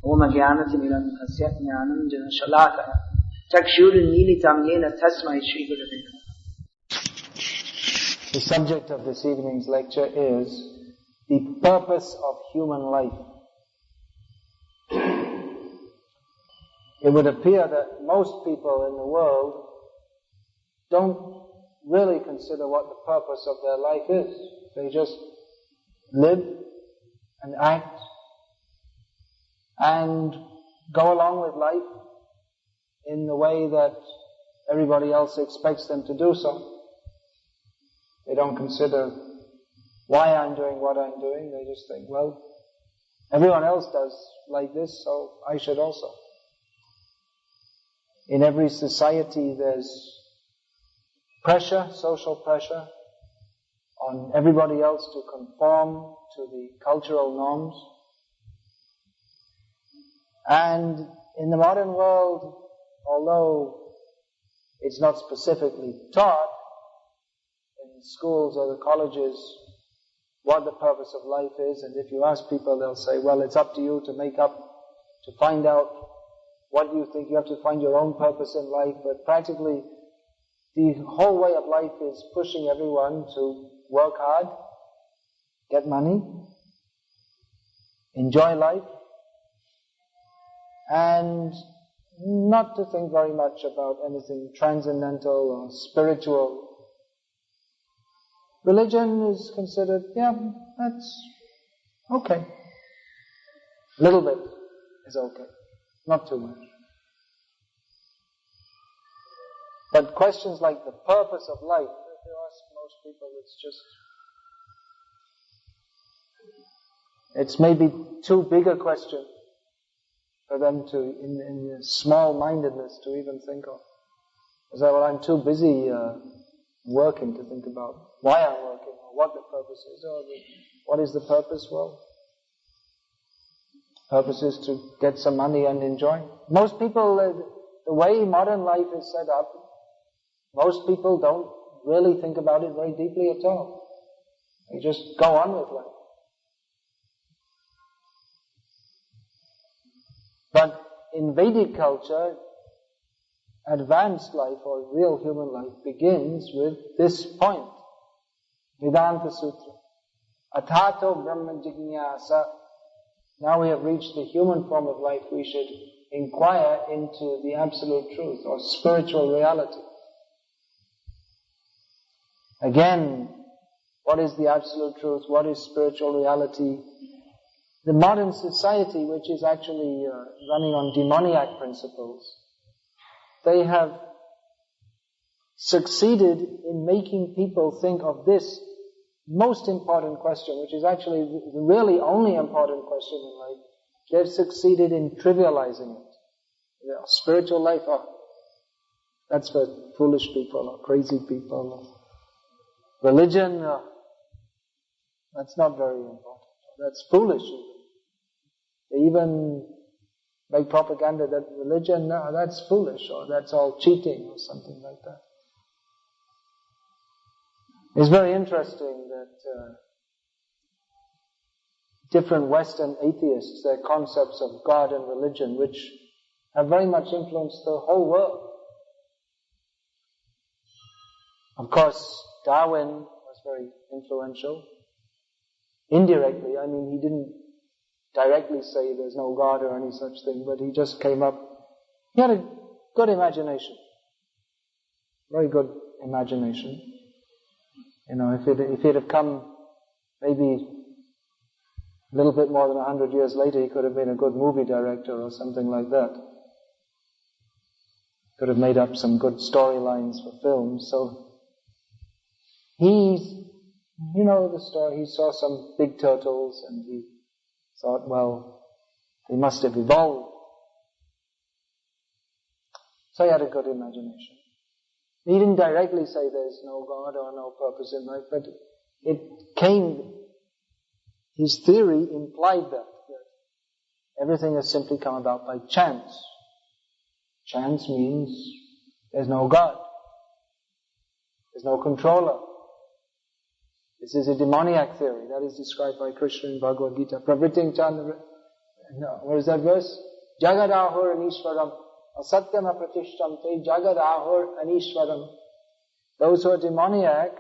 Om Jnanatimirandhasya Jnananjana Shalakaya Chakshurunmilitam Yena Tasmai Shri Gurave Namaha. The subject of this evening's lecture is the purpose of human life. It would appear that most people in the world don't really consider what the purpose of their life is. They just live and act and go along with life in the way that everybody else expects them to do so. They don't consider why I'm doing what I'm doing. They just think, well, everyone else does like this, so I should also. In every society there's pressure, social pressure, on everybody else to conform to the cultural norms. And in the modern world, although it's not specifically taught in schools or the colleges what the purpose of life is, and if you ask people, they'll say, well, it's up to you to make up, to find out what you think. You have to find your own purpose in life. But practically, the whole way of life is pushing everyone to work hard, get money, enjoy life, and not to think very much about anything transcendental or spiritual. Religion is considered, that's okay. A little bit is okay, not too much. But questions like the purpose of life, if you ask most people, it's maybe too big a question for them to, in small-mindedness, to even think of. They say, well, I'm too busy working to think about why I'm working, or what the purpose is, or what is the purpose? Well, the purpose is to get some money and enjoy. Most people, the way modern life is set up, most people don't really think about it very deeply at all. They just go on with life. But in Vedic culture, advanced life or real human life begins with this point. Vedanta Sutra. Atato Brahma Jignasa. Now we have reached the human form of life, we should inquire into the absolute truth or spiritual reality. Again, what is the absolute truth? What is spiritual reality? The modern society, which is actually running on demoniac principles, they have succeeded in making people think of this most important question, which is actually the really only important question in life. They've succeeded in trivializing it. Spiritual life, that's for foolish people or crazy people. Religion, that's not very important. That's foolish. They even make propaganda that religion, no, that's foolish, or that's all cheating, or something like that. It's very interesting that different Western atheists, their concepts of God and religion, which have very much influenced the whole world. Of course, Darwin was very influential. Indirectly, I mean, he didn't directly say there's no God or any such thing, but he just came up. He had a good imagination. Very good imagination. You know, if it had come maybe a little bit more than 100 years later, he could have been a good movie director or something like that. Could have made up some good storylines for films. So you know the story, he saw some big turtles and he thought, well, they must have evolved. So he had a good imagination. He didn't directly say there's no God or no purpose in life, but his theory implied that everything has simply come about by chance. Chance means there's no God. There's no controller. This is a demoniac theory that is described by Krishna in Bhagavad Gita. Pravriting Chandra, No, what is that verse? Jagadahur anishwaram asatyam apratishtam te jagadahur anishwaram. Those who are demoniac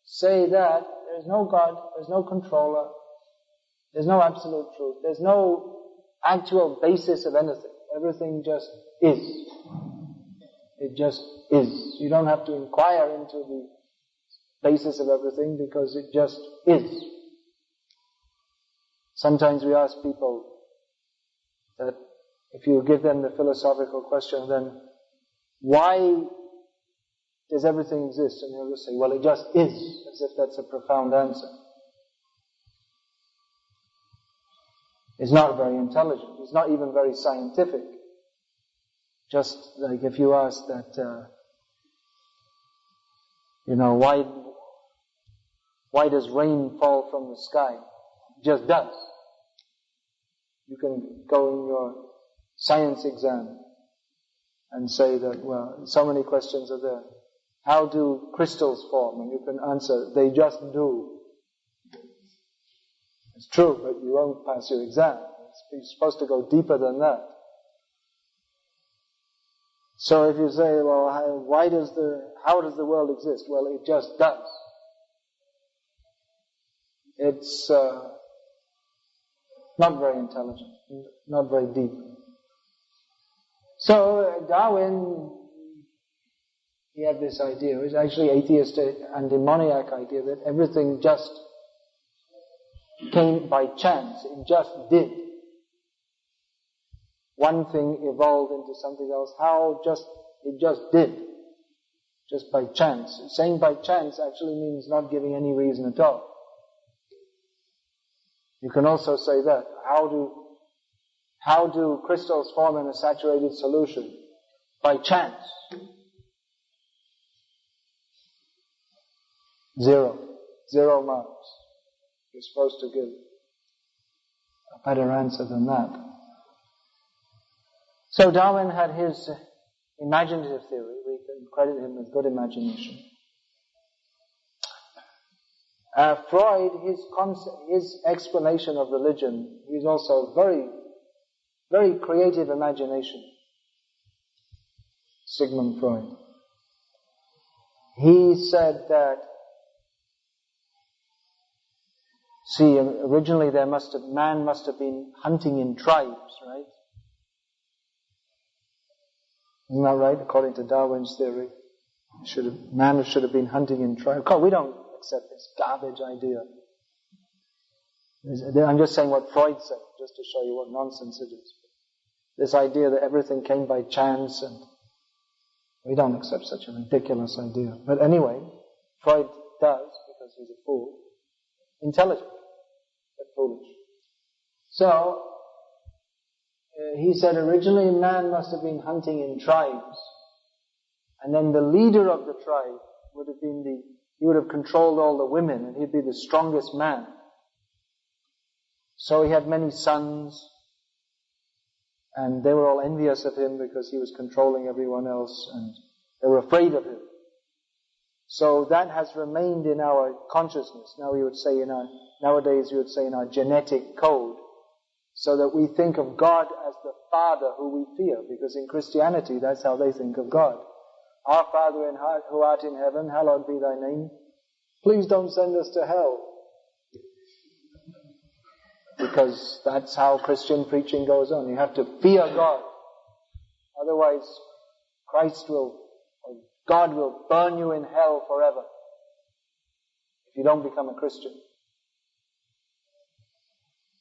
say that there is no God, there is no controller, there's no absolute truth, there's no actual basis of anything. Everything just is. It just is. You don't have to inquire into the basis of everything because it just is. Sometimes we ask people that if you give them the philosophical question, then why does everything exist? And they'll just say, well, it just is, as if that's a profound answer. It's not very intelligent. It's not even very scientific. Just like if you ask that, why does rain fall from the sky? It just does. You can go in your science exam and say that, well, so many questions are there. How do crystals form? And you can answer, they just do. It's true, but you won't pass your exam. You're supposed to go deeper than that. So if you say, well, how does the world exist? Well, it just does. It's not very intelligent, not very deep. So Darwin, he had this idea, it was actually atheistic and demoniac idea, that everything just came by chance, it just did. One thing evolved into something else, it just did. Just by chance. Saying by chance actually means not giving any reason at all. You can also say that. How do crystals form in a saturated solution? By chance. Zero marks. You're supposed to give a better answer than that. So Darwin had his imaginative theory. We can credit him with good imagination. Freud, his explanation of religion, he's also very, very creative imagination. Sigmund Freud. He said that, originally man must have been hunting in tribes, right? Isn't that right? According to Darwin's theory, man should have been hunting in tribes. Of course, we don't accept this garbage idea. I'm just saying what Freud said, just to show you what nonsense it is. This idea that everything came by chance, and we don't accept such a ridiculous idea. But anyway, Freud does, because he's a fool. Intelligent, but foolish. So, he said originally man must have been hunting in tribes. And then the leader of the tribe would have been he would have controlled all the women, and he'd be the strongest man. So he had many sons, and they were all envious of him because he was controlling everyone else, and they were afraid of him. So that has remained in our consciousness. Nowadays you would say in our genetic code, so that we think of God as the Father who we fear, because in Christianity that's how they think of God. Our Father who art in heaven, hallowed be thy name. Please don't send us to hell. Because that's how Christian preaching goes on. You have to fear God. Otherwise, God will burn you in hell forever if you don't become a Christian.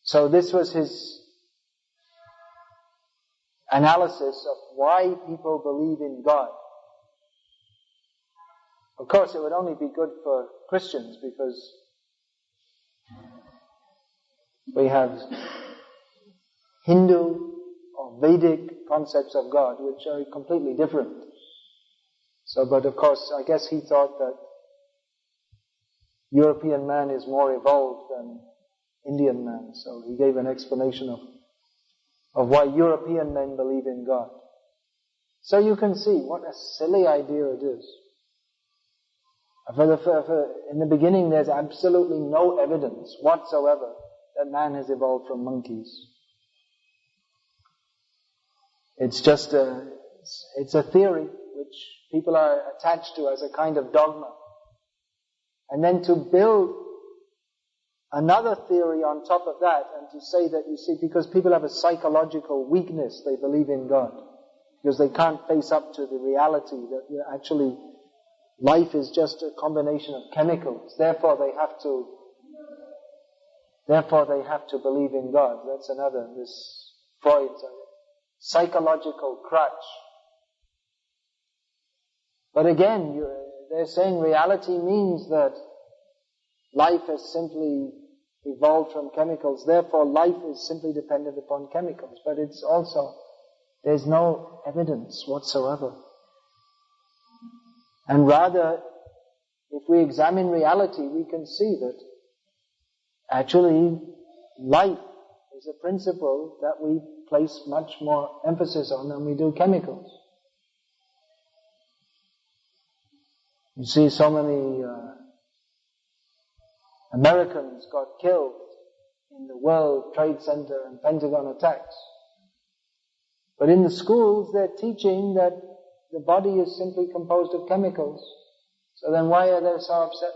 So this was his analysis of why people believe in God. Of course, it would only be good for Christians because we have Hindu or Vedic concepts of God which are completely different. So, but of course, I guess he thought that European man is more evolved than Indian man. So he gave an explanation of why European men believe in God. So you can see what a silly idea it is. In the beginning, there's absolutely no evidence whatsoever that man has evolved from monkeys. It's just it's a theory which people are attached to as a kind of dogma. And then to build another theory on top of that and to say that, you see, because people have a psychological weakness, they believe in God. Because they can't face up to the reality that actually life is just a combination of chemicals. Therefore they have to believe in God. That's another, this Freud's psychological crutch. But again, they're saying reality means that life has simply evolved from chemicals. Therefore life is simply dependent upon chemicals. But it's also, there's no evidence whatsoever. And rather, if we examine reality, we can see that actually life is a principle that we place much more emphasis on than we do chemicals. You see so many Americans got killed in the World Trade Center and Pentagon attacks. But in the schools they're teaching that the body is simply composed of chemicals. So then why are they so upset?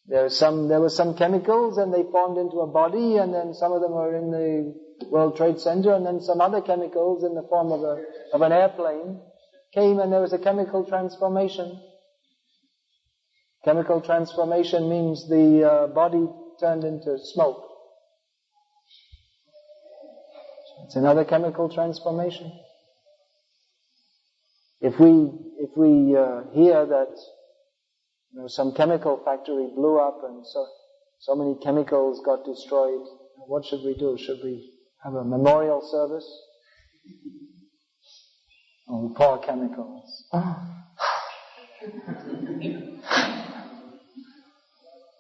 There were some chemicals and they formed into a body, and then some of them were in the World Trade Center, and then some other chemicals in the form of an airplane came, and there was a chemical transformation. Chemical transformation means the body turned into smoke. It's another chemical transformation. If we hear that some chemical factory blew up and so many chemicals got destroyed, what should we do? Should we have a memorial service? Oh, poor chemicals.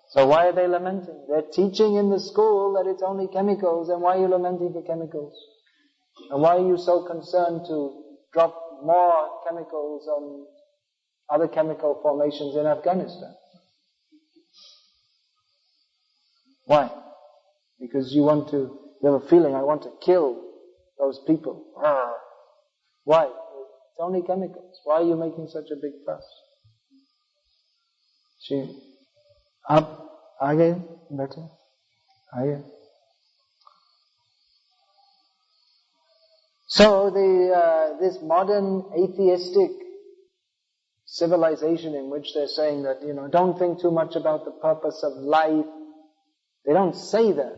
So why are they lamenting? They're teaching in the school that it's only chemicals, and why are you lamenting for chemicals? And why are you so concerned to drop more chemicals on other chemical formations in Afghanistan? Why? Because you have a feeling, I want to kill those people. Why? It's only chemicals. Why are you making such a big fuss? Up, आगे बैठे, आगे. So this modern atheistic civilization in which they're saying that, don't think too much about the purpose of life. They don't say that,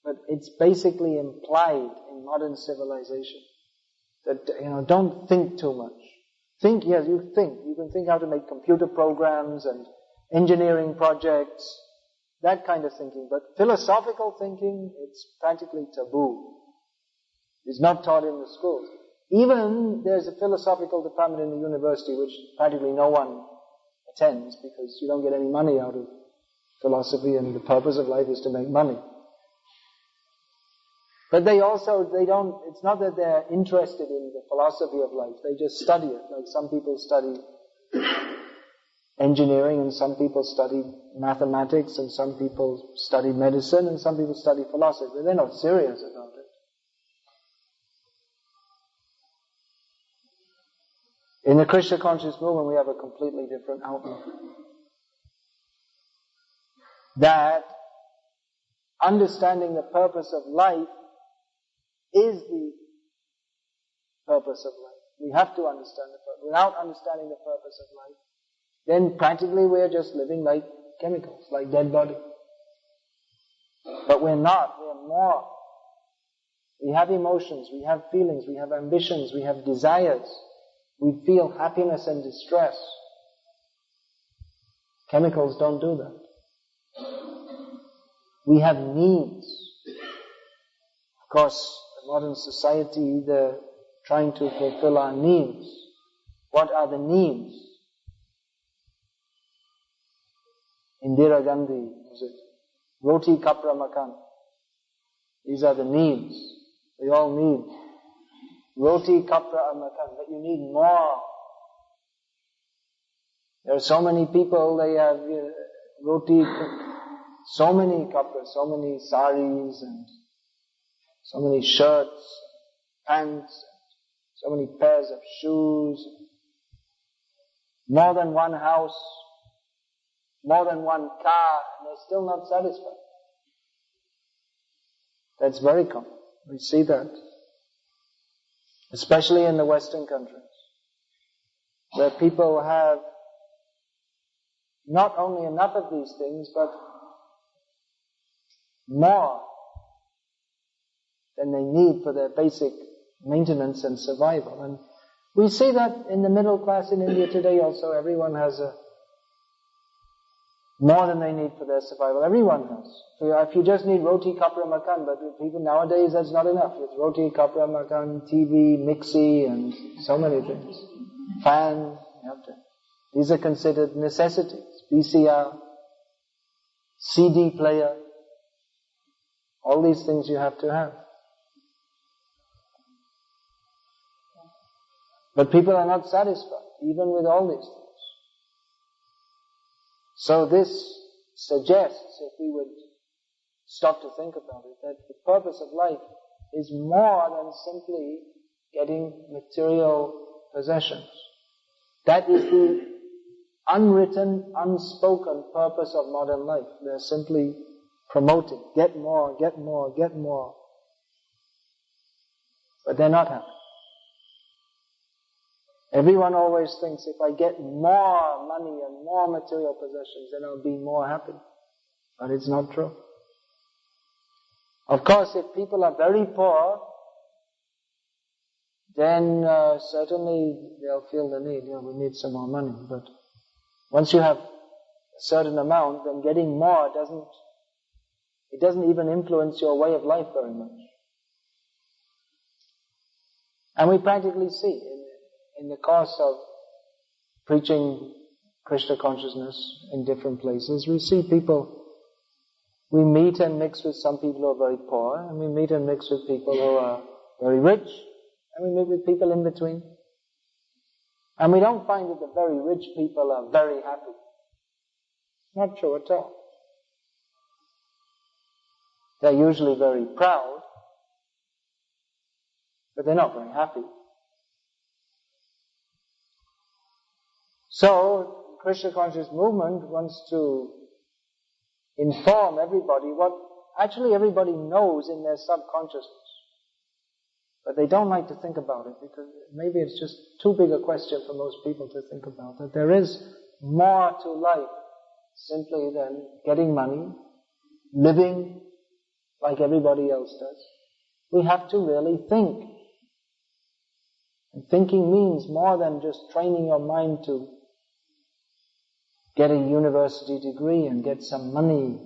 but it's basically implied in modern civilization that, don't think too much. Think, yes, you think. You can think how to make computer programs and engineering projects, that kind of thinking. But philosophical thinking, it's practically taboo. It's not taught in the schools. Even there's a philosophical department in the university which practically no one attends because you don't get any money out of philosophy, and the purpose of life is to make money. But they don't, it's not that they're interested in the philosophy of life, they just study it. Like some people study engineering, and some people study mathematics, and some people study medicine, and some people study philosophy. They're not serious about it. In the Krishna conscious movement, we have a completely different outlook. That understanding the purpose of life is the purpose of life. We have to understand the purpose. Without understanding the purpose of life, then practically we're just living like chemicals, like dead bodies. But we're not, we're more. We have emotions, we have feelings, we have ambitions, we have desires. We feel happiness and distress. Chemicals don't do that. We have needs. Of course, in modern society, they're trying to fulfill our needs. What are the needs? Indira Gandhi, was it? Roti, kapra, makan. These are the needs. We all need roti, kapra, and makan. But you need more. There are so many people, they have roti, so many kapras, so many saris, and so many shirts, pants, so many pairs of shoes, more than one house, more than one car, and they're still not satisfied. That's very common. We see that. Especially in the Western countries, where people have not only enough of these things, but more than they need for their basic maintenance and survival. And we see that in the middle class in India today also. Everyone has more than they need for their survival. Everyone has. If you just need roti, kapra, makan, but people nowadays that's not enough. It's roti, kapra, makan, TV, mixie, and so many things. Fan, these are considered necessities. VCR, CD player, all these things you have to have. But people are not satisfied, even with all these things. So this suggests, if we would stop to think about it, that the purpose of life is more than simply getting material possessions. That is the unwritten, unspoken purpose of modern life. They're simply promoting, get more, get more, get more. But they're not happy. Everyone always thinks, if I get more money and more material possessions, then I'll be more happy. But it's not true. Of course, if people are very poor, then certainly they'll feel the need, we need some more money. But once you have a certain amount, then getting more doesn't even influence your way of life very much. And we practically see in the course of preaching Krishna consciousness in different places, we see people, we meet and mix with some people who are very poor, and we meet and mix with people who are very rich, and we meet with people in between. And we don't find that the very rich people are very happy. Not true at all. They're usually very proud, but they're not very happy. So, Krishna Conscious Movement wants to inform everybody what actually everybody knows in their subconsciousness. But they don't like to think about it because maybe it's just too big a question for most people to think about. That there is more to life simply than getting money, living like everybody else does. We have to really think. And thinking means more than just training your mind to get a university degree and get some money.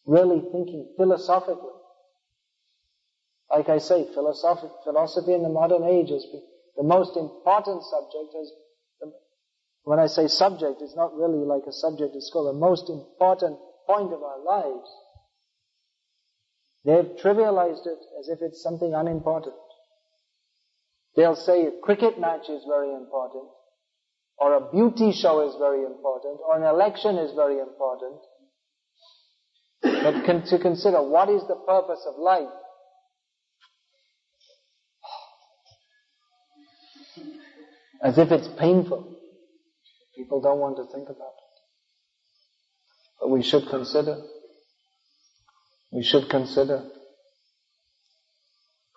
Really thinking philosophically. Like I say, philosophy in the modern age is the most important subject. When I say subject, it's not really like a subject at school. The most important point of our lives. They've trivialized it as if it's something unimportant. They'll say a cricket match is very important, or a beauty show is very important, or an election is very important. But to consider what is the purpose of life, as if it's painful. People don't want to think about it. But we should consider. We should consider.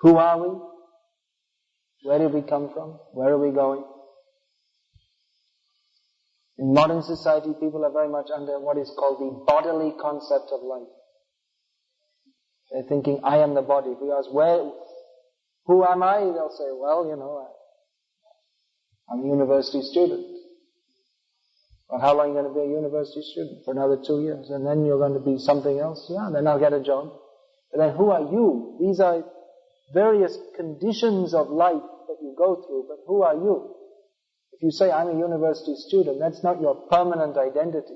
Who are we? Where did we come from? Where are we going? In modern society, people are very much under what is called the bodily concept of life. They're thinking, I am the body. If we ask, who am I? They'll say, well, I'm a university student. Well, how long are you going to be a university student? For another 2 years. And then you're going to be something else? Yeah, then I'll get a job. But then who are you? These are various conditions of life that you go through, but who are you? If you say, I'm a university student, that's not your permanent identity.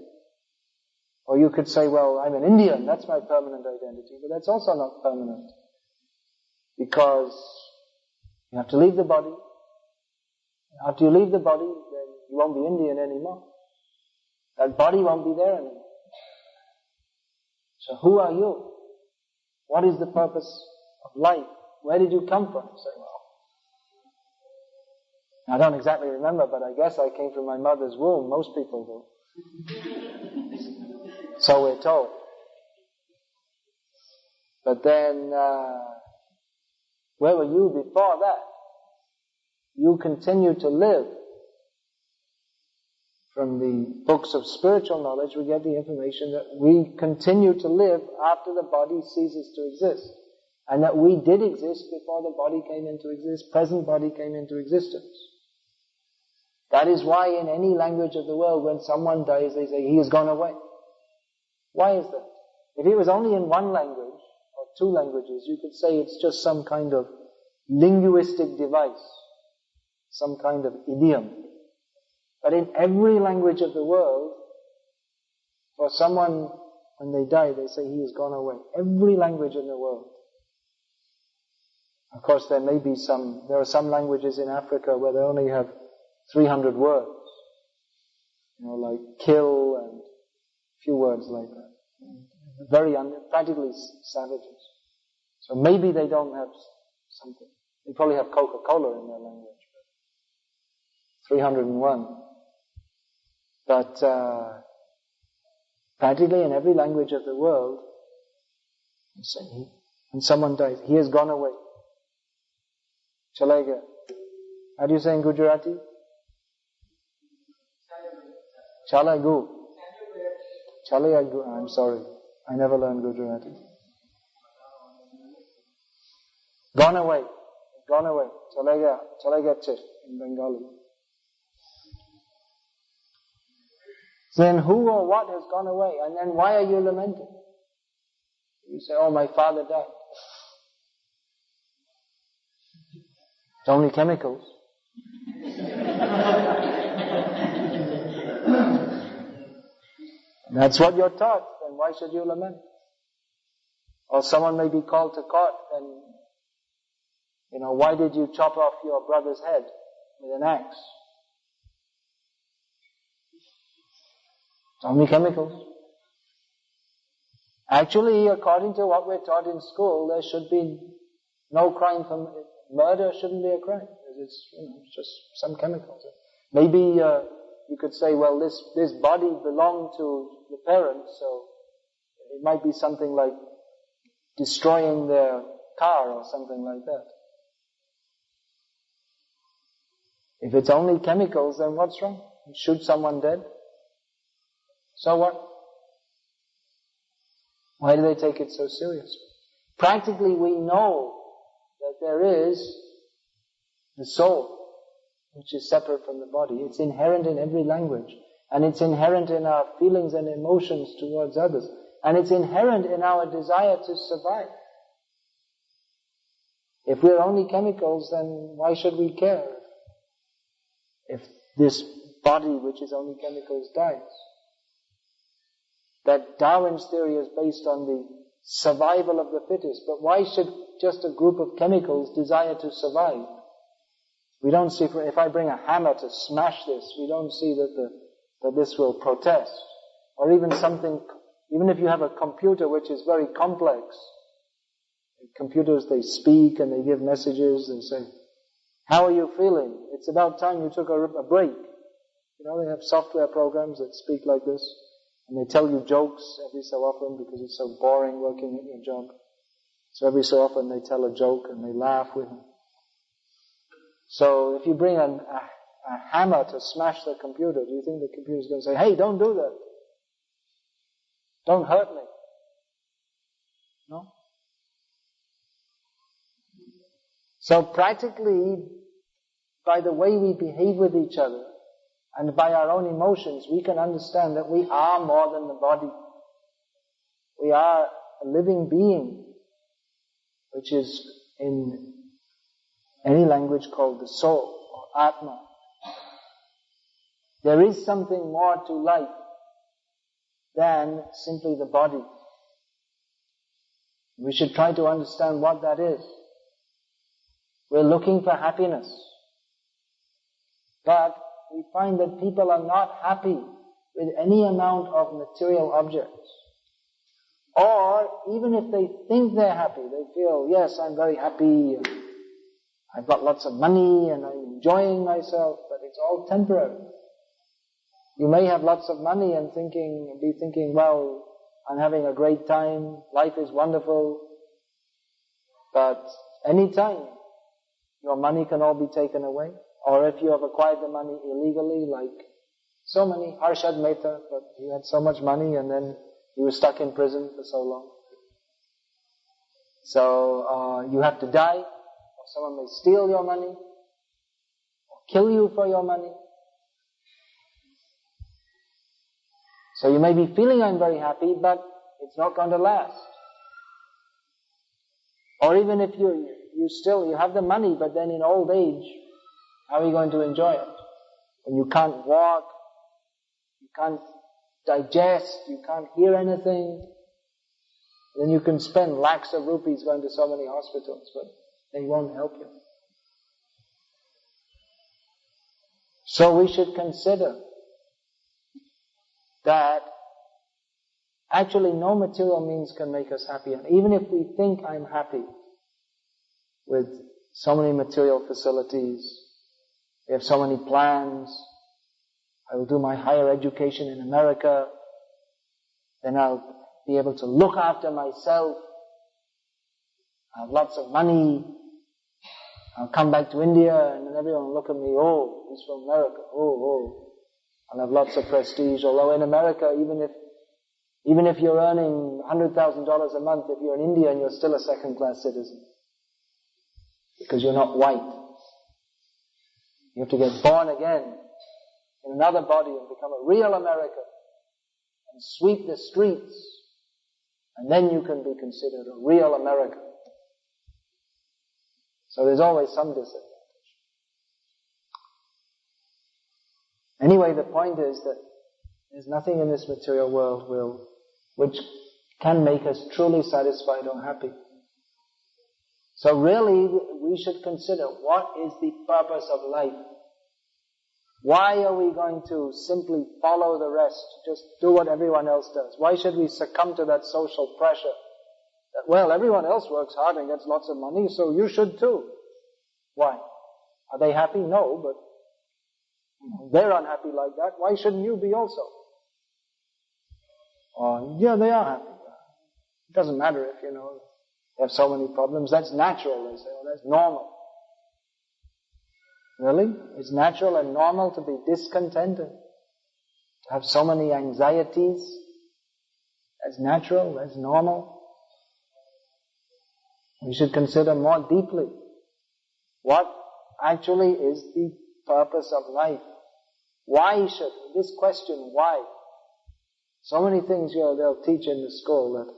Or you could say, well, I'm an Indian, that's my permanent identity. But that's also not permanent. Because you have to leave the body. After you leave the body, then you won't be Indian anymore. That body won't be there anymore. So who are you? What is the purpose of life? Where did you come from? You say, well, I don't exactly remember, but I guess I came from my mother's womb. Most people do. So we're told. But then, where were you before that? You continue to live. From the books of spiritual knowledge, we get the information that we continue to live after the body ceases to exist. And that we did exist before the body came into existence, present body came into existence. That is why in any language of the world, when someone dies, they say, he has gone away. Why is that? If it was only in one language, or two languages, you could say it's just some kind of linguistic device, some kind of idiom. But in every language of the world, for someone, when they die, they say he has gone away. Every language in the world. Of course, there are some languages in Africa where they only have 300 words. Like kill and a few words like that. Practically savages. So maybe they don't have something. They probably have Coca-Cola in their language. 301. But practically in every language of the world, when someone dies, he has gone away. Chalega. How do you say in Gujarati? Chalagu. Chalagu. I'm sorry. I never learned Gujarati. Gone away. Gone away. Chalega. Chalegache in Bengali. Then who or what has gone away? And then why are you lamenting? You say, oh, my father died. It's only chemicals. That's what you're taught, then why should you lament? Or someone may be called to court, and, why did you chop off your brother's head with an axe? It's only chemicals. Actually, according to what we're taught in school, there should be no crime for murder. Shouldn't be a crime. It's just some chemicals. Maybe you could say, well, this body belonged to the parents, so it might be something like destroying their car or something like that. If it's only chemicals, then what's wrong? You shoot someone dead? So what? Why do they take it so seriously? Practically, we know that there is the soul, which is separate from the body. It's inherent in every language. And it's inherent in our feelings and emotions towards others. And it's inherent in our desire to survive. If we're only chemicals, then why should we care if this body, which is only chemicals, dies? That Darwin's theory is based on the survival of the fittest. But why should just a group of chemicals desire to survive? We don't see, if I bring a hammer to smash this, we don't see that this will protest. Or even if you have a computer which is very complex. Computers, they speak and they give messages, they say, how are you feeling? It's about time you took a break. They have software programs that speak like this. And they tell you jokes every so often because it's so boring working at your job. So every so often they tell a joke and they laugh with it. So if you bring a hammer to smash the computer, do you think the computer is going to say, hey, don't do that. Don't hurt me. No? So practically, by the way we behave with each other, and by our own emotions, we can understand that we are more than the body. We are a living being, which is in any language called the soul, or Atma. There is something more to life than simply the body. We should try to understand what that is. We're looking for happiness. But we find that people are not happy with any amount of material objects. Or, even if they think they're happy, they feel, yes, I'm very happy, I've got lots of money and I'm enjoying myself, but it's all temporary. You may have lots of money and be thinking, well, I'm having a great time, life is wonderful, but any time your money can all be taken away. Or if you have acquired the money illegally, like so many, Harshad Mehta, but he had so much money and then he was stuck in prison for so long. So you have to die, or someone may steal your money, or kill you for your money. So you may be feeling I'm very happy, but it's not going to last. Or even if you have the money, but then in old age, how are you going to enjoy it? When you can't walk, you can't digest, you can't hear anything, then you can spend lakhs of rupees going to so many hospitals, but they won't help you. So we should consider that actually no material means can make us happy. And even if we think I'm happy with so many material facilities, we have so many plans, I will do my higher education in America, then I'll be able to look after myself, I have lots of money, I'll come back to India and then everyone will look at me, oh, he's from America, oh. I'll have lots of prestige, although in America, even if you're earning $100,000 a month, if you're in India, you're still a second-class citizen. Because you're not white. You have to get born again in another body and become a real American and sweep the streets, and then you can be considered a real American. So there's always some disadvantage. Anyway, the point is that there's nothing in this material world which can make us truly satisfied or happy. So really, we should consider what is the purpose of life. Why are we going to simply follow the rest, just do what everyone else does? Why should we succumb to that social pressure? That, well, everyone else works hard and gets lots of money, so you should too. Why? Are they happy? No, but they're unhappy like that. Why shouldn't you be also? Yeah, they are happy. It doesn't matter if, they have so many problems. That's natural, they say. That's normal. Really? It's natural and normal to be discontented, to have so many anxieties. That's natural, that's normal. We should consider more deeply what actually is the purpose of life. Why should, this question, why? So many things, they'll teach in the school that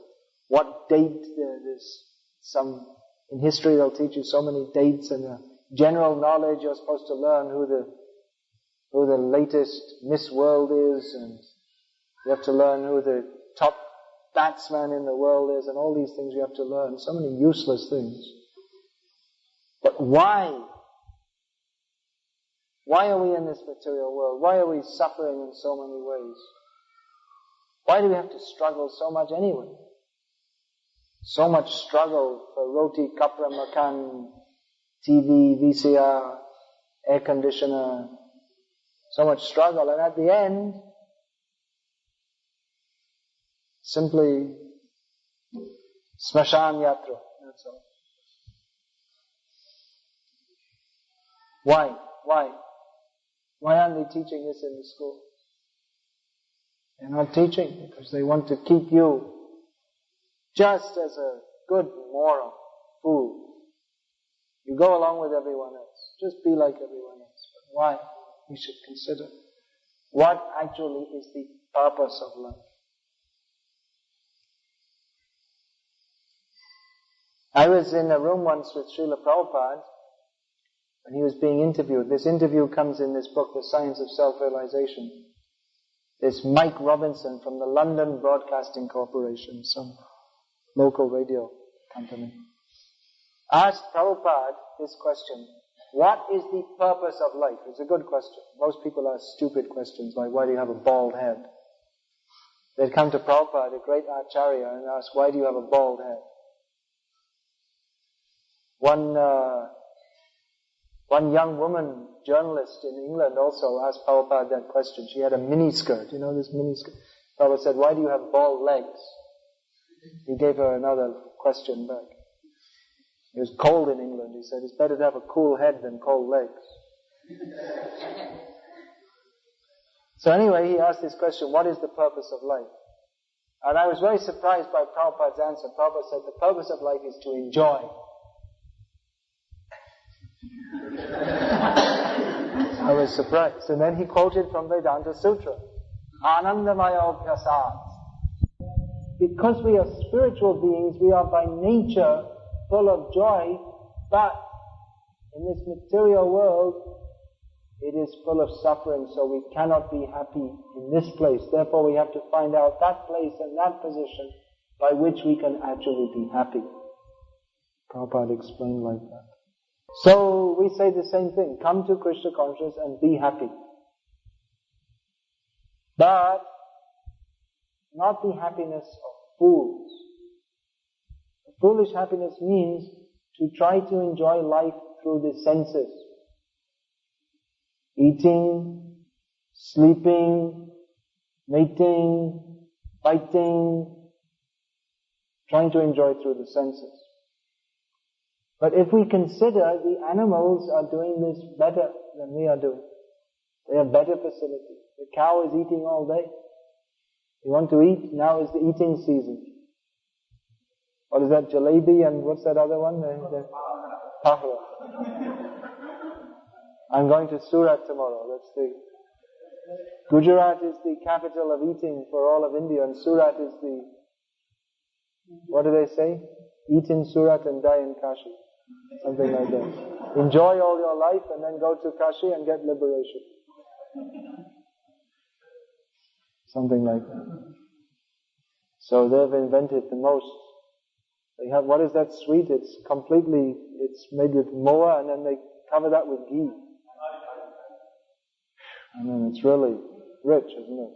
what date there's some, in history they'll teach you so many dates and general knowledge you're supposed to learn who the latest Miss World is, and you have to learn who the top batsman in the world is, and all these things you have to learn. So many useless things. But why? Why are we in this material world? Why are we suffering in so many ways? Why do we have to struggle so much anyway? So much struggle for roti, kapra, makan, TV, VCR, air conditioner. So much struggle, and at the end, simply smashan yatra. That's all. Why? Why aren't they teaching this in the school? They're not teaching because they want to keep you just as a good moral fool. You go along with everyone else. Just be like everyone else. But why? We should consider what actually is the purpose of life. I was in a room once with Srila Prabhupada when he was being interviewed. This interview comes in this book, The Science of Self-Realization. This Mike Robinson from the London Broadcasting Corporation, some local radio company, asked Prabhupada this question: what is the purpose of life? It's a good question. Most people ask stupid questions like, why do you have a bald head? They'd come to Prabhupada, a great Acharya, and ask, why do you have a bald head? One young woman, journalist in England, also asked Prabhupada that question. She had a mini skirt, you know this mini skirt. Prabhupada said, why do you have bald legs? He gave her another question back. It was cold in England. He said, it's better to have a cool head than cold legs. So anyway, he asked this question, what is the purpose of life? And I was very surprised by Prabhupada's answer. Prabhupada said, the purpose of life is to enjoy. I was surprised. And then he quoted from Vedanta Sutra, Anandamaya Abhyasat. Because we are spiritual beings, we are by nature full of joy, but in this material world, it is full of suffering, so we cannot be happy in this place. Therefore, we have to find out that place and that position by which we can actually be happy. Prabhupada explained like that. So, we say the same thing. Come to Krishna consciousness and be happy. But, not the happiness of fools. Foolish happiness means to try to enjoy life through the senses. Eating, sleeping, mating, fighting, trying to enjoy through the senses. But if we consider the animals are doing this better than we are doing. They have better facilities. The cow is eating all day. You want to eat, now is the eating season. What is that, jalebi and what's that other one? Pahla. I'm going to Surat tomorrow, that's the... Gujarat is the capital of eating for all of India, and Surat is the... What do they say? Eat in Surat and die in Kashi. Something like that. Enjoy all your life and then go to Kashi and get liberation. Something like that. So they've invented the most. They have, what is that sweet? It's made with moa and then they cover that with ghee. And then it's really rich, isn't it?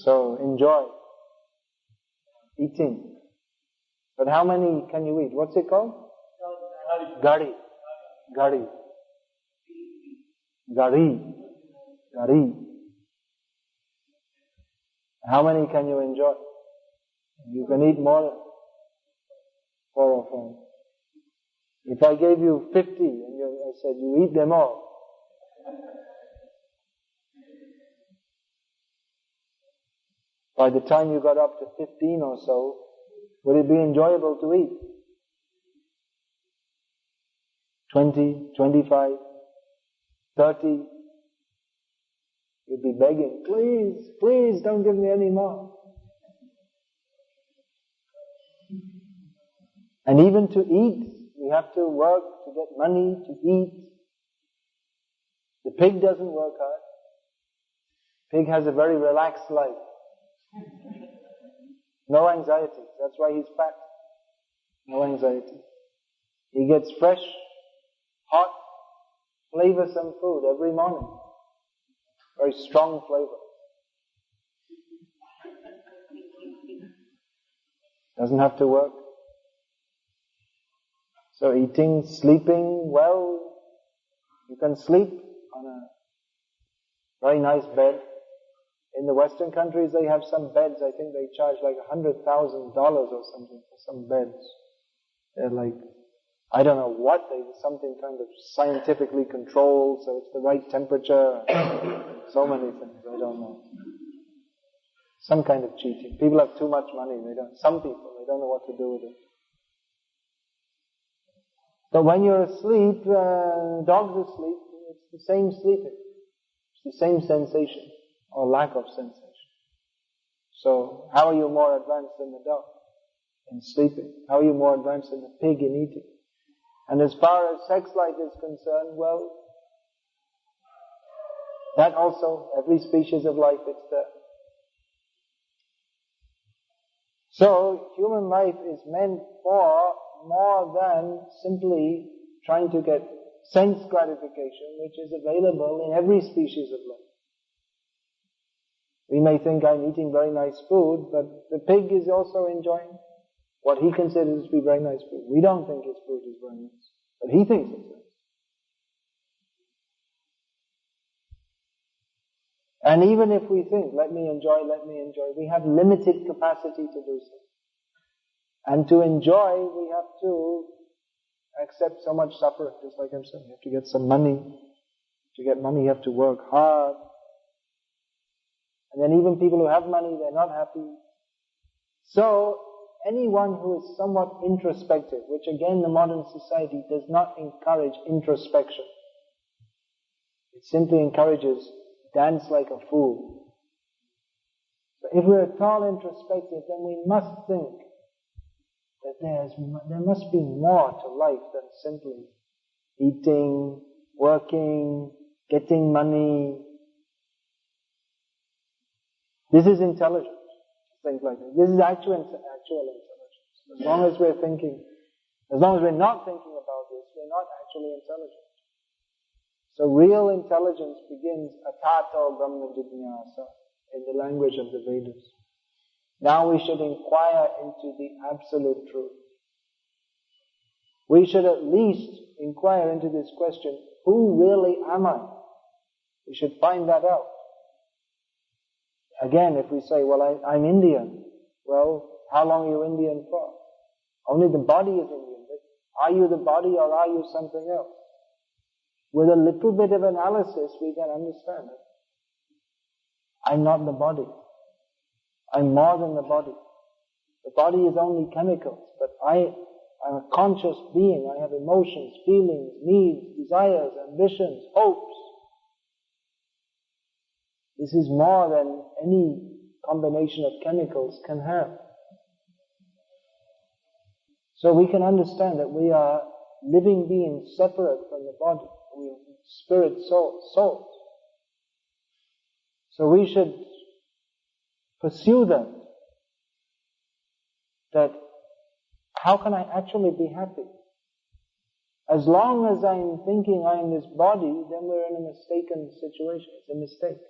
So enjoy eating. But how many can you eat? What's it called? Gari. Gari. Gari. Gari. How many can you enjoy? You can eat more than 4 or 5. If I gave you 50 and I said you eat them all, by the time you got up to 15 or so, would it be enjoyable to eat? 20, 25, 30, you'd be begging, please, please don't give me any more. And even to eat, we have to work to get money to eat. The pig doesn't work hard. Pig has a very relaxed life. No anxiety. That's why he's fat. No anxiety. He gets fresh, hot, flavorsome food every morning. Very strong flavor. Doesn't have to work. So eating, sleeping well. You can sleep on a very nice bed. In the Western countries, they have some beds, I think they charge like $100,000 or something for some beds. They're like, I don't know what, something kind of scientifically controlled, so it's the right temperature, so many things, I don't know. Some kind of cheating. People have too much money, some people, they don't know what to do with it. But when you're asleep, dogs asleep, it's the same sleeping. It's the same sensation. Or lack of sensation. So, how are you more advanced than the dog in sleeping? How are you more advanced than the pig in eating? And as far as sex life is concerned, well, that also, every species of life, it's there. So, human life is meant for more than simply trying to get sense gratification, which is available in every species of life. We may think I'm eating very nice food, but the pig is also enjoying what he considers to be very nice food. We don't think his food is very nice, But he thinks it's nice. And even if we think, let me enjoy, we have limited capacity to do so. And to enjoy, we have to accept so much suffering, just like I'm saying. You have to get some money. To get money, you have to work hard. And then even people who have money, they're not happy. So, anyone who is somewhat introspective, which again the modern society does not encourage introspection. It simply encourages dance like a fool. So if we're at all introspective, then we must think that there must be more to life than simply eating, working, getting money. This is intelligence. Things like this. This is actual intelligence. As long as we're not thinking about this, we're not actually intelligent. So real intelligence begins atato brahma jidnyasa, in the language of the Vedas. Now we should inquire into the absolute truth. We should at least inquire into this question, who really am I? We should find that out. Again, if we say, well, I'm Indian. Well, how long are you Indian for? Only the body is Indian. Are you the body or are you something else? With a little bit of analysis, we can understand it. I'm not the body. I'm more than the body. The body is only chemicals, but I'm a conscious being. I have emotions, feelings, needs, desires, ambitions, hopes. This is more than any combination of chemicals can have. So we can understand that we are living beings separate from the body. We are spirit, soul. So we should pursue that how can I actually be happy? As long as I'm thinking I'm this body, then we're in a mistaken situation. It's a mistake.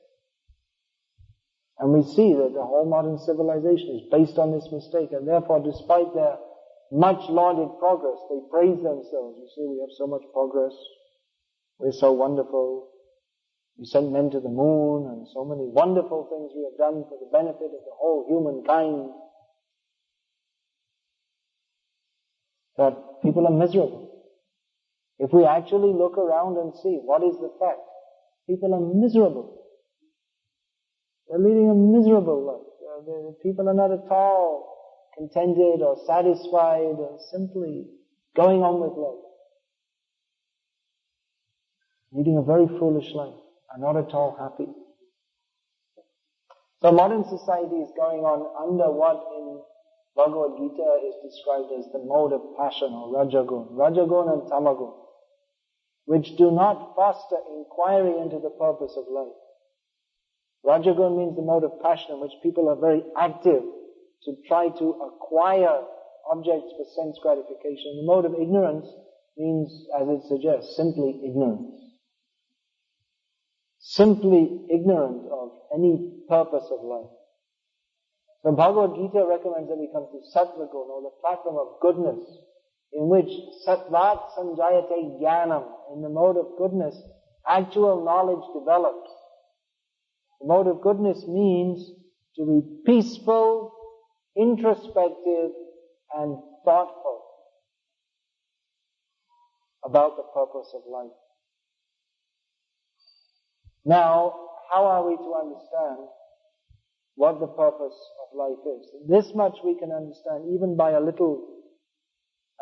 And we see that the whole modern civilization is based on this mistake, and therefore despite their much lauded progress, they praise themselves. You see, we have so much progress. We're so wonderful. We sent men to the moon, and so many wonderful things we have done for the benefit of the whole humankind. But people are miserable. If we actually look around and see what is the fact, people are miserable. They're leading a miserable life. People are not at all contented or satisfied or simply going on with life. Leading a very foolish life. Are not at all happy. So modern society is going on under what in Bhagavad Gita is described as the mode of passion or Rajagun. Rajagun and Tamagun, which do not foster inquiry into the purpose of life. Rajagun means the mode of passion in which people are very active to try to acquire objects for sense gratification. The mode of ignorance means, as it suggests, simply ignorance. Simply ignorant of any purpose of life. So Bhagavad Gita recommends that we come to Sattvagun, or the platform of goodness, in which Sattvat Sanjayate Jnanam, in the mode of goodness, actual knowledge develops. The mode of goodness means to be peaceful, introspective, and thoughtful about the purpose of life. Now, how are we to understand what the purpose of life is? This much we can understand even by a little,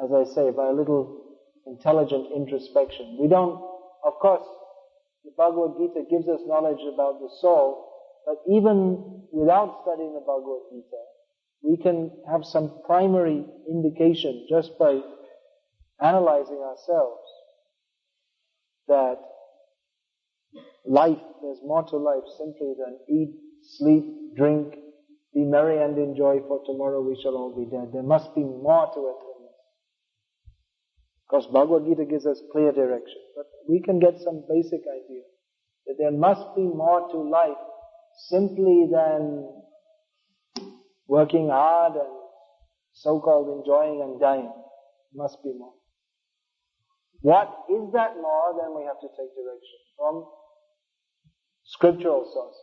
as I say, by a little intelligent introspection. We don't, of course, the Bhagavad Gita gives us knowledge about the soul, but even without studying the Bhagavad Gita, we can have some primary indication just by analyzing ourselves that life, there's more to life simply than eat, sleep, drink, be merry and enjoy, for tomorrow we shall all be dead. There must be more to it than this. Of course, Bhagavad Gita gives us clear direction, but we can get some basic idea that there must be more to life simply than working hard and so-called enjoying and dying. Must be more. what is that more, then we have to take direction from scriptural sources.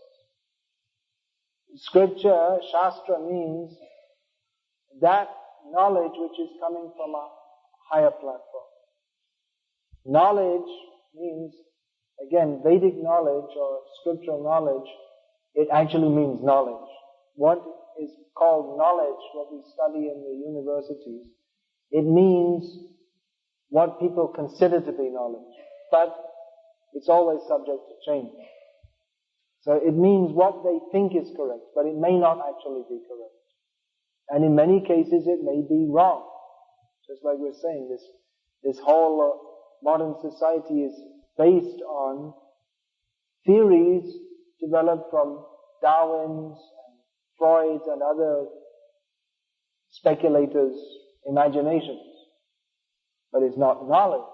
Scripture, Shastra, means that knowledge which is coming from a higher platform. Knowledge means, again, Vedic knowledge or scriptural knowledge, it actually means knowledge. What is called knowledge, what we study in the universities, it means what people consider to be knowledge. But it's always subject to change. So it means what they think is correct, but it may not actually be correct. And in many cases it may be wrong. Just like we're saying, this whole modern society is based on theories developed from Darwin's, and Freud's and other speculators' imaginations. But it's not knowledge.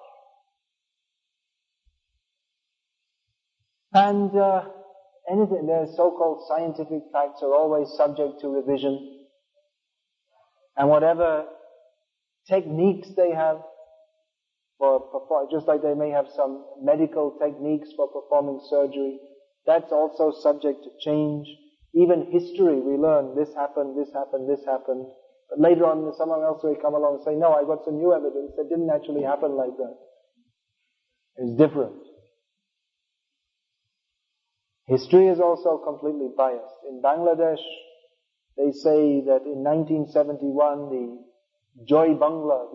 And anything, their so-called scientific facts are always subject to revision. And whatever techniques they have just like they may have some medical techniques for performing surgery, that's also subject to change. Even history, we learn this happened, this happened, this happened. But later on, someone else will come along and say, no, I got some new evidence that didn't actually happen like that. It's different. History is also completely biased. In Bangladesh, they say that in 1971, the Joy Bangla,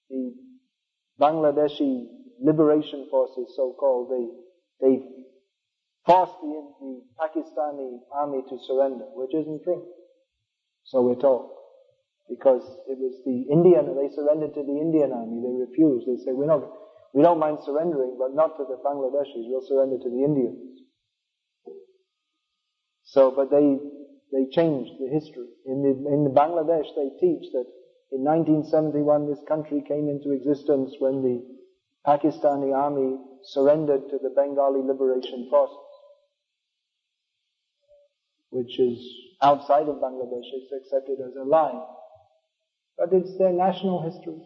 the Bangladeshi liberation forces, so-called, they forced the Pakistani army to surrender, which isn't true. So we're told. Because it was the Indian, they surrendered to the Indian army, they refused. They said, we don't mind surrendering, but not to the Bangladeshis, we'll surrender to the Indians. So, but they changed the history. In the Bangladesh, they teach that in 1971 this country came into existence when the Pakistani army surrendered to the Bengali liberation forces, which is outside of Bangladesh. It's accepted as a lie. But it's their national history.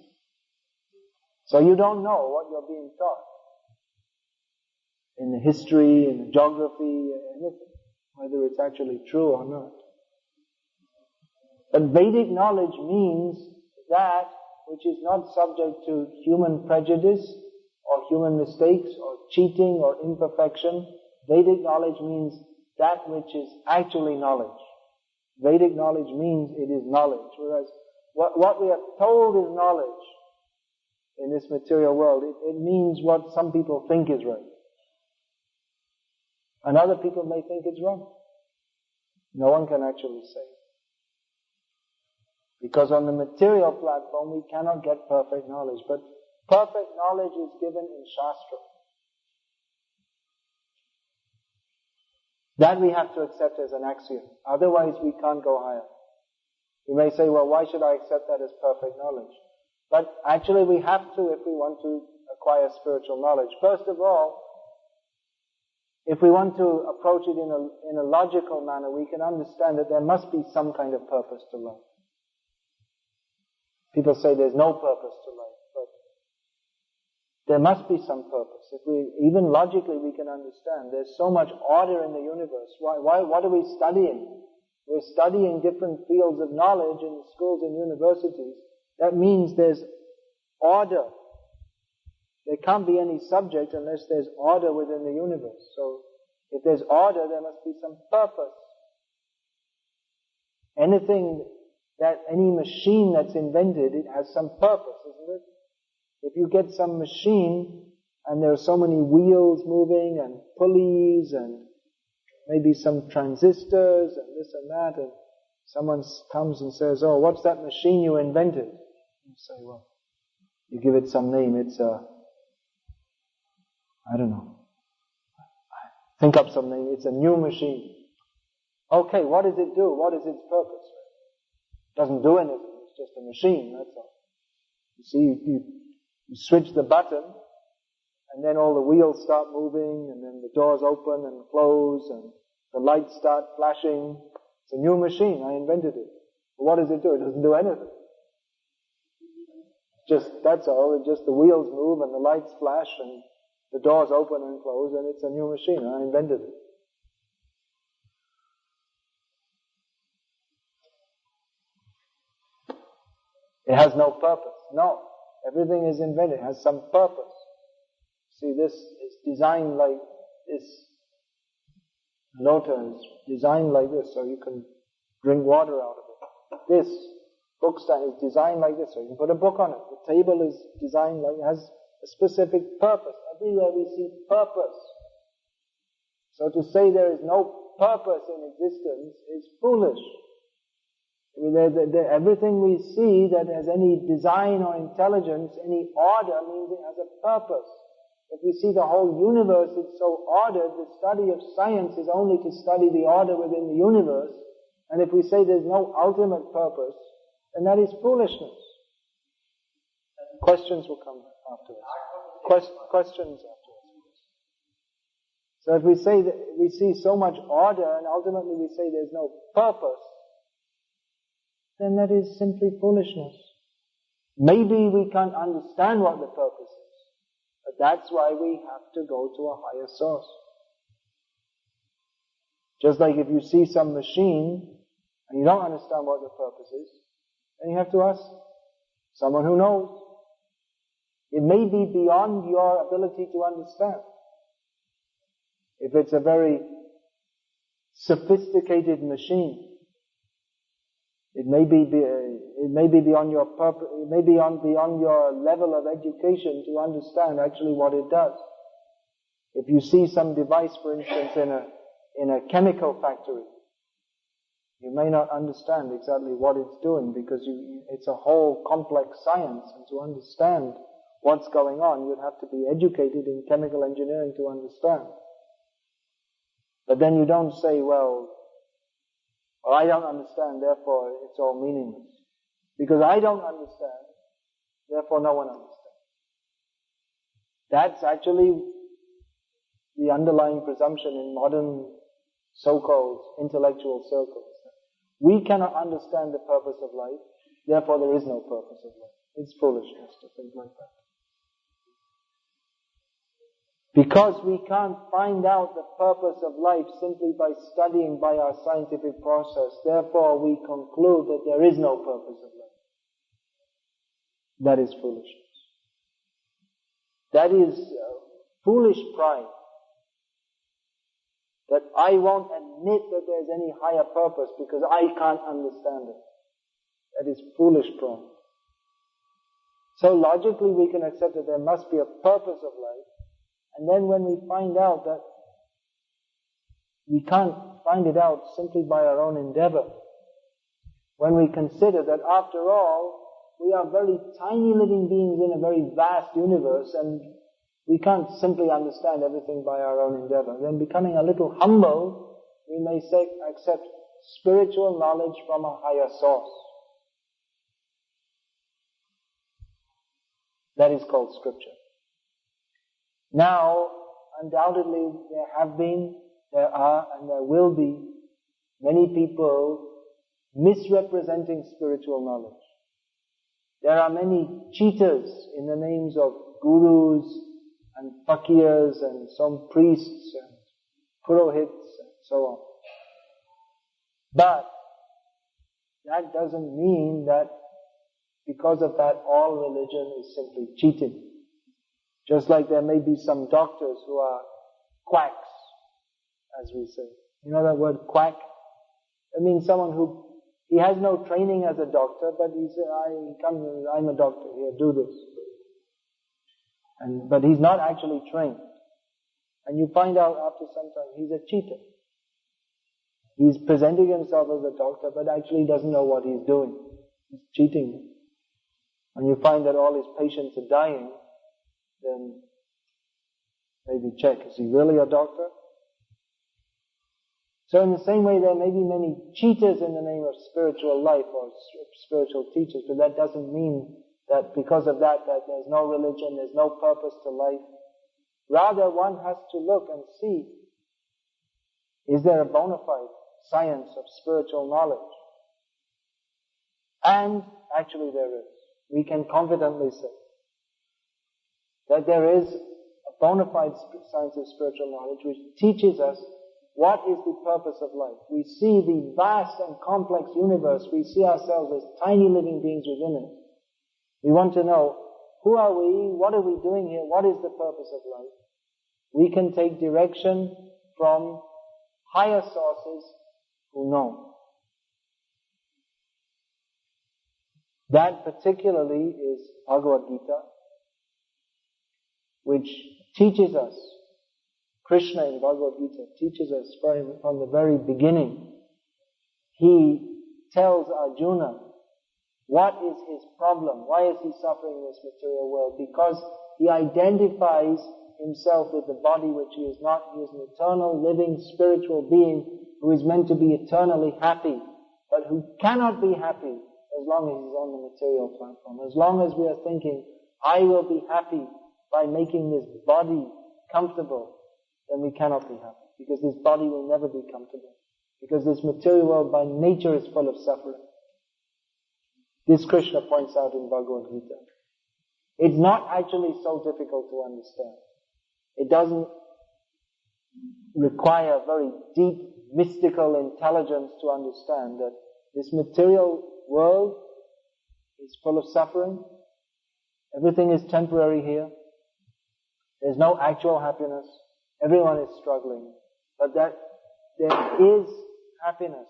So you don't know what you're being taught. In the history, in the geography, anything. Whether it's actually true or not. But Vedic knowledge means that which is not subject to human prejudice or human mistakes or cheating or imperfection. Vedic knowledge means that which is actually knowledge. Vedic knowledge means it is knowledge. Whereas what we are told is knowledge in this material world, it means what some people think is right. And other people may think it's wrong. No one can actually say. Because on the material platform we cannot get perfect knowledge. But perfect knowledge is given in Shastra. That we have to accept as an axiom. Otherwise we can't go higher. You may say, well, why should I accept that as perfect knowledge? But actually we have to if we want to acquire spiritual knowledge. First of all, if we want to approach it in a logical manner, we can understand that there must be some kind of purpose to life. People say there's no purpose to life, but there must be some purpose. Even logically we can understand there's so much order in the universe. What are we studying? We're studying different fields of knowledge in schools and universities. That means there's order. There can't be any subject unless there's order within the universe. So, if there's order, there must be some purpose. Any machine that's invented, it has some purpose, isn't it? If you get some machine, and there are so many wheels moving, and pulleys, and maybe some transistors, and this and that, and someone comes and says, oh, what's that machine you invented? You say, well, you give it some name, it's I don't know. Think up some name. It's a new machine. Okay, what does it do? What is its purpose? It doesn't do anything. It's just a machine, that's all. You see, you switch the button, and then all the wheels start moving, and then the doors open and close, and the lights start flashing. It's a new machine. I invented it. But what does it do? It doesn't do anything. That's all. Just the wheels move and the lights flash and the doors open and close and it's a new machine. I invented it. It has no purpose. No. Everything is invented. It has some purpose. See, this is designed like this. Lota is designed like this, so you can drink water out of it. This book stand is designed like this, so you can put a book on it. The table is designed like it has a specific purpose. Everywhere we see purpose. So to say there is no purpose in existence is foolish. Everything we see that has any design or intelligence, any order, means it has a purpose. If we see the whole universe is so ordered, the study of science is only to study the order within the universe. And if we say there's no ultimate purpose, then that is foolishness. Questions will come afterwards. Questions afterwards. So if we say that we see so much order and ultimately we say there's no purpose, then that is simply foolishness. Maybe we can't understand what the purpose is. But that's why we have to go to a higher source. Just like if you see some machine and you don't understand what the purpose is, then you have to ask someone who knows. It may be beyond your ability to understand. If it's a very sophisticated machine, it may be beyond your purpose, it may be beyond your level of education to understand actually what it does. If you see some device, for instance, in a chemical factory, you may not understand exactly what it's doing because it's a whole complex science, and to understand what's going on, you'd have to be educated in chemical engineering to understand. But then you don't say, well, I don't understand, therefore it's all meaningless. Because I don't understand, therefore no one understands. That's actually the underlying presumption in modern so-called intellectual circles. We cannot understand the purpose of life, therefore there is no purpose of life. It's foolishness to think like that. Because we can't find out the purpose of life simply by studying by our scientific process, therefore we conclude that there is no purpose of life. That is foolishness. That is foolish pride. That I won't admit that there's any higher purpose because I can't understand it. That is foolish pride. So logically we can accept that there must be a purpose of life. And then when we find out that we can't find it out simply by our own endeavor, when we consider that after all, we are very tiny living beings in a very vast universe and we can't simply understand everything by our own endeavor, then becoming a little humble, we may accept spiritual knowledge from a higher source. That is called scripture. Now, undoubtedly, there are, and there will be many people misrepresenting spiritual knowledge. There are many cheaters in the names of gurus and fakirs and some priests and purohits and so on. But that doesn't mean that because of that all religion is simply cheating. Just like there may be some doctors who are quacks, as we say. You know that word quack? It means someone he has no training as a doctor, but he says, I'm a doctor, here, do this. But he's not actually trained. And you find out after some time, he's a cheater. He's presenting himself as a doctor, but actually doesn't know what he's doing. He's cheating. When you find that all his patients are dying, then maybe check, is he really a doctor? So in the same way, there may be many cheaters in the name of spiritual life or spiritual teachers, but that doesn't mean that because of that there's no religion, there's no purpose to life. Rather, one has to look and see, is there a bona fide science of spiritual knowledge? And actually there is. we can confidently say that there is a bona fide science of spiritual knowledge which teaches us what is the purpose of life. We see the vast and complex universe. We see ourselves as tiny living beings within it. We want to know, who are we? What are we doing here? What is the purpose of life? We can take direction from higher sources who know. That particularly is Bhagavad Gita, which teaches us, Krishna in Bhagavad Gita teaches us from the very beginning. He tells Arjuna what is his problem, why is he suffering in this material world? Because he identifies himself with the body which he is not. He is an eternal, living, spiritual being who is meant to be eternally happy, but who cannot be happy as long as he's on the material platform. As long as we are thinking, I will be happy by making this body comfortable, then we cannot be happy, because this body will never be comfortable, because this material world by nature is full of suffering. This Krishna points out in Bhagavad Gita. It's not actually so difficult to understand. It doesn't require very deep mystical intelligence to understand that this material world is full of suffering. Everything is temporary here. There's no actual happiness. Everyone is struggling. But that there is happiness.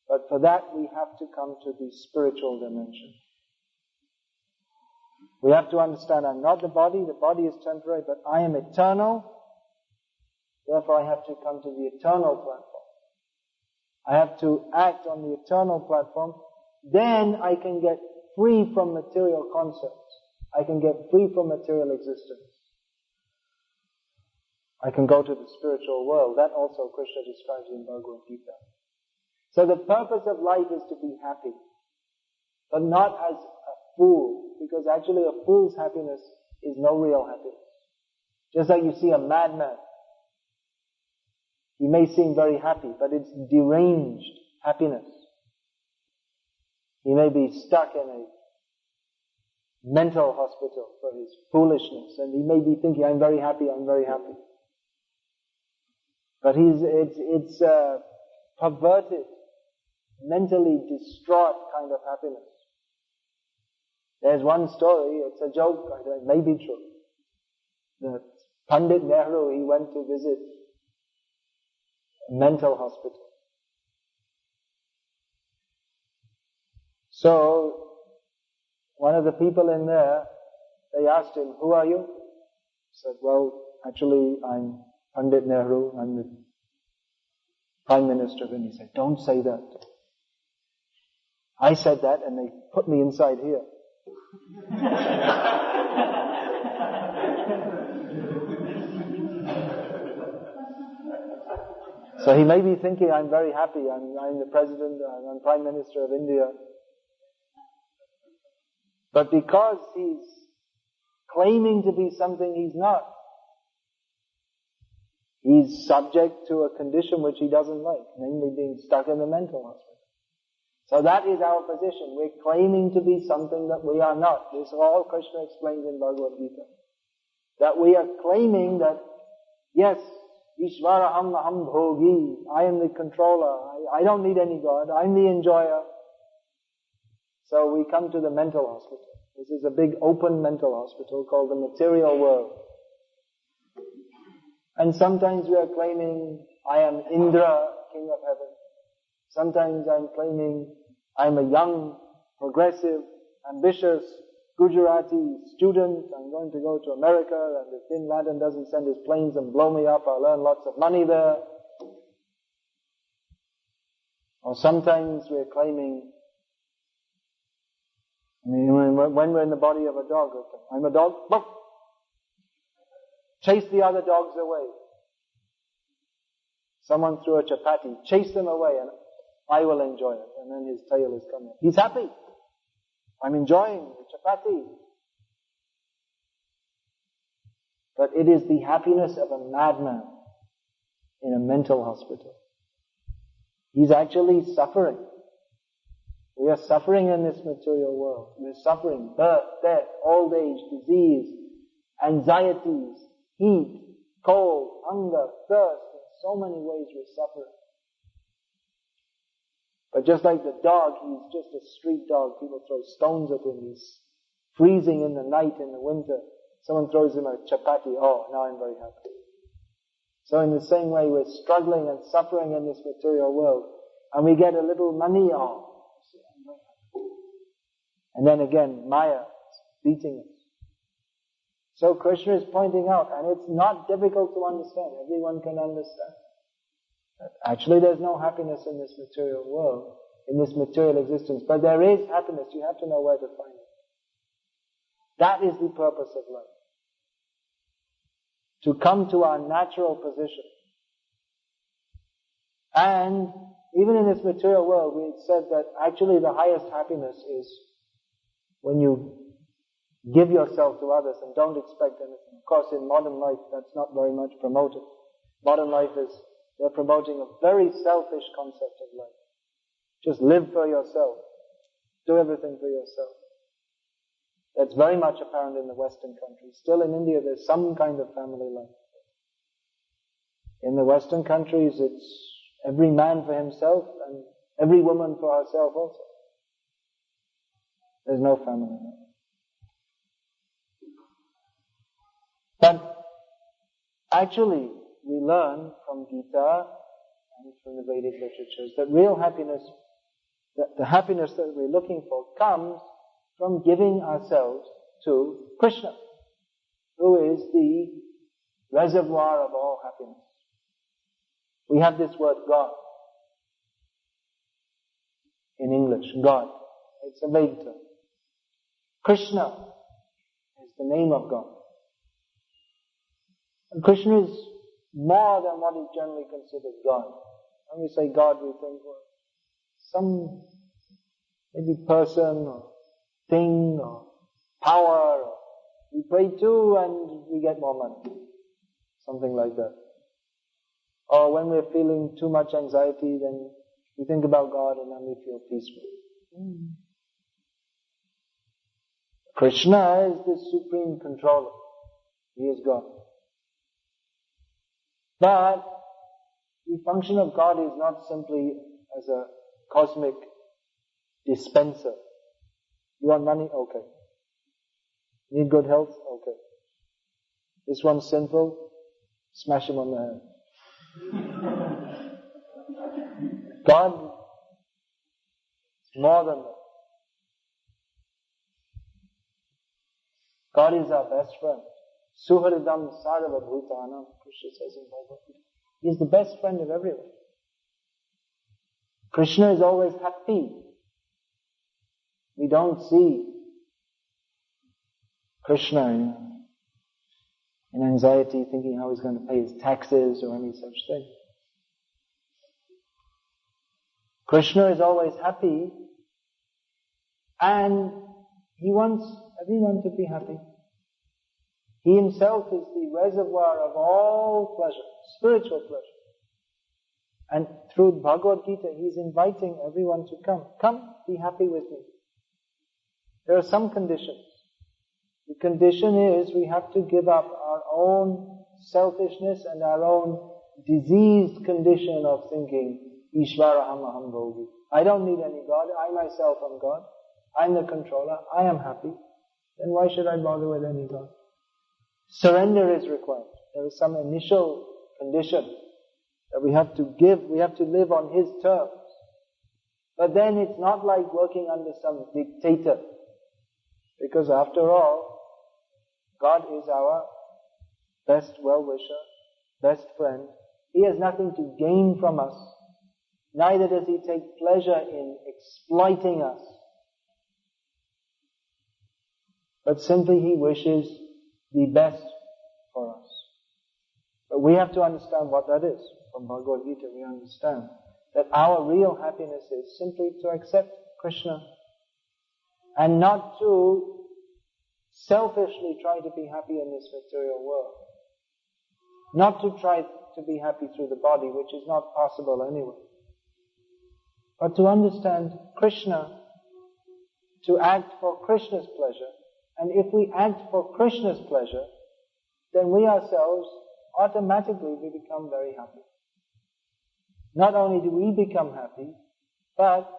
But for that we have to come to the spiritual dimension. We have to understand I'm not the body is temporary, but I am eternal. Therefore I have to come to the eternal platform. I have to act on the eternal platform. Then I can get free from material concepts. I can get free from material existence. I can go to the spiritual world. That also Krishna describes in Bhagavad Gita. So the purpose of life is to be happy, but not as a fool, because actually a fool's happiness is no real happiness. Just like you see a madman. He may seem very happy, but it's deranged happiness. He may be stuck in a mental hospital for his foolishness, and he may be thinking, I'm very happy, I'm very happy. But it's perverted, mentally distraught kind of happiness. There's one story, it's a joke, it may be true, that Pandit Nehru, he went to visit a mental hospital. So, one of the people in there, they asked him, who are you? He said, well, actually, I'm Pandit Nehru, I'm the Prime Minister of India. He said, don't say that. I said that and they put me inside here. So he may be thinking, I'm very happy, I'm the President, I'm Prime Minister of India. But because he's claiming to be something he's not, he's subject to a condition which he doesn't like, namely being stuck in the mental hospital. So that is our position. We're claiming to be something that we are not. This is all Krishna explains in Bhagavad Gita. That we are claiming that, yes, Ishvaraham aham bhogi, I am the controller, I don't need any God, I'm the enjoyer. So we come to the mental hospital. This is a big open mental hospital called the material world. And sometimes we are claiming, I am Indra, king of heaven. Sometimes I'm claiming, I'm a young, progressive, ambitious, Gujarati student. I'm going to go to America, and if Bin Laden doesn't send his planes and blow me up, I'll earn lots of money there. Or sometimes we're claiming, when we're in the body of a dog, I'm a dog, chase the other dogs away. Someone threw a chapati, chase them away and I will enjoy it. And then his tail is coming. He's happy. I'm enjoying the chapati. But it is the happiness of a madman in a mental hospital. He's actually suffering. We are suffering in this material world. We are suffering birth, death, old age, disease, anxieties, heat, cold, hunger, thirst. In so many ways we're suffering. But just like the dog, he's just a street dog. People throw stones at him. He's freezing in the night, in the winter. Someone throws him a chapati. Oh, now I'm very happy. So in the same way, we're struggling and suffering in this material world. And we get a little money. Oh, I'm very happy. And then again, Maya is beating us. So Krishna is pointing out, and it's not difficult to understand. Everyone can understand. Actually, there's no happiness in this material world, in this material existence. But there is happiness. You have to know where to find it. That is the purpose of life. To come to our natural position. And even in this material world, we said that actually the highest happiness is when you give yourself to others and don't expect anything. Of course, in modern life, that's not very much promoted. Modern life is, they're promoting a very selfish concept of life. Just live for yourself. Do everything for yourself. That's very much apparent in the Western countries. Still in India, there's some kind of family life. In the Western countries, it's every man for himself and every woman for herself also. There's no family life. But actually, we learn from Gita and from the Vedic literatures that real happiness, the happiness that we're looking for, comes from giving ourselves to Krishna, who is the reservoir of all happiness. We have this word God in English, God. It's a Vedic term. Krishna is the name of God. And Krishna is more than what is generally considered God. When we say God, we think, well, some maybe person or thing or power. Or we pray to and we get more money. Something like that. Or when we're feeling too much anxiety, then we think about God and then we feel peaceful. Krishna is the supreme controller. He is God. But the function of God is not simply as a cosmic dispenser. You want money? Okay. Need good health? Okay. This one's sinful? Smash him on the head. God is more than that. God is our best friend. Suhridam sarva bhutanam, Krishna says in Bhagavad Gita. He is the best friend of everyone. Krishna is always happy. We don't see Krishna in anxiety, thinking how he's going to pay his taxes or any such thing. Krishna is always happy, and he wants everyone to be happy. He himself is the reservoir of all pleasure, spiritual pleasure. And through Bhagavad Gita, he's inviting everyone to come. Come, be happy with me. There are some conditions. The condition is we have to give up our own selfishness and our own diseased condition of thinking, Ishvaraham aham bhogi. I don't need any God. I myself am God. I'm the controller. I am happy. Then why should I bother with any God? Surrender is required. There is some initial condition that we have to give. We have to live on His terms. But then it's not like working under some dictator. Because after all, God is our best well-wisher, best friend. He has nothing to gain from us. Neither does He take pleasure in exploiting us. But simply He wishes the best for us. But we have to understand what that is. From Bhagavad Gita we understand that our real happiness is simply to accept Krishna and not to selfishly try to be happy in this material world. Not to try to be happy through the body, which is not possible anyway. But to understand Krishna to act for Krishna's pleasure. And if we act for Krishna's pleasure, then we ourselves automatically we become very happy. Not only do we become happy, but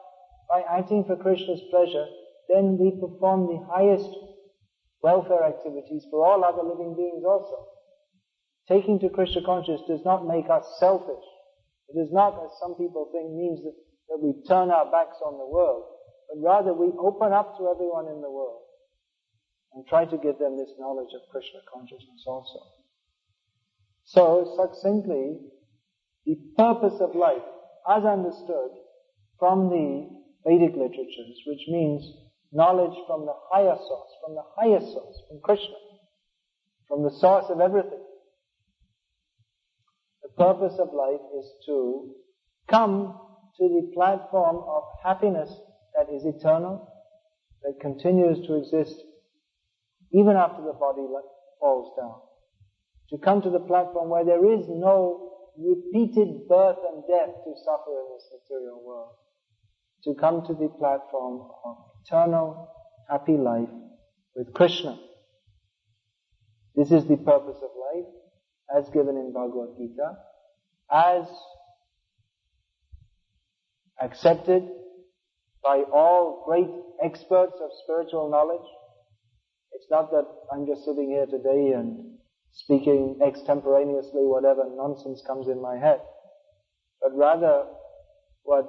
by acting for Krishna's pleasure, then we perform the highest welfare activities for all other living beings also. Taking to Krishna consciousness does not make us selfish. It does not, as some people think, means that we turn our backs on the world, but rather we open up to everyone in the world and try to give them this knowledge of Krishna consciousness also. So, succinctly, the purpose of life, as understood from the Vedic literatures, which means knowledge from the higher source, from the highest source, from Krishna, from the source of everything. The purpose of life is to come to the platform of happiness that is eternal, that continues to exist even after the body falls down. To come to the platform where there is no repeated birth and death to suffer in this material world. To come to the platform of eternal, happy life with Krishna. This is the purpose of life, as given in Bhagavad Gita, as accepted by all great experts of spiritual knowledge. It's not that I'm just sitting here today and speaking extemporaneously whatever nonsense comes in my head, but rather what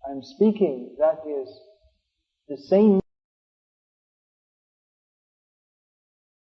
I'm speaking, that is the same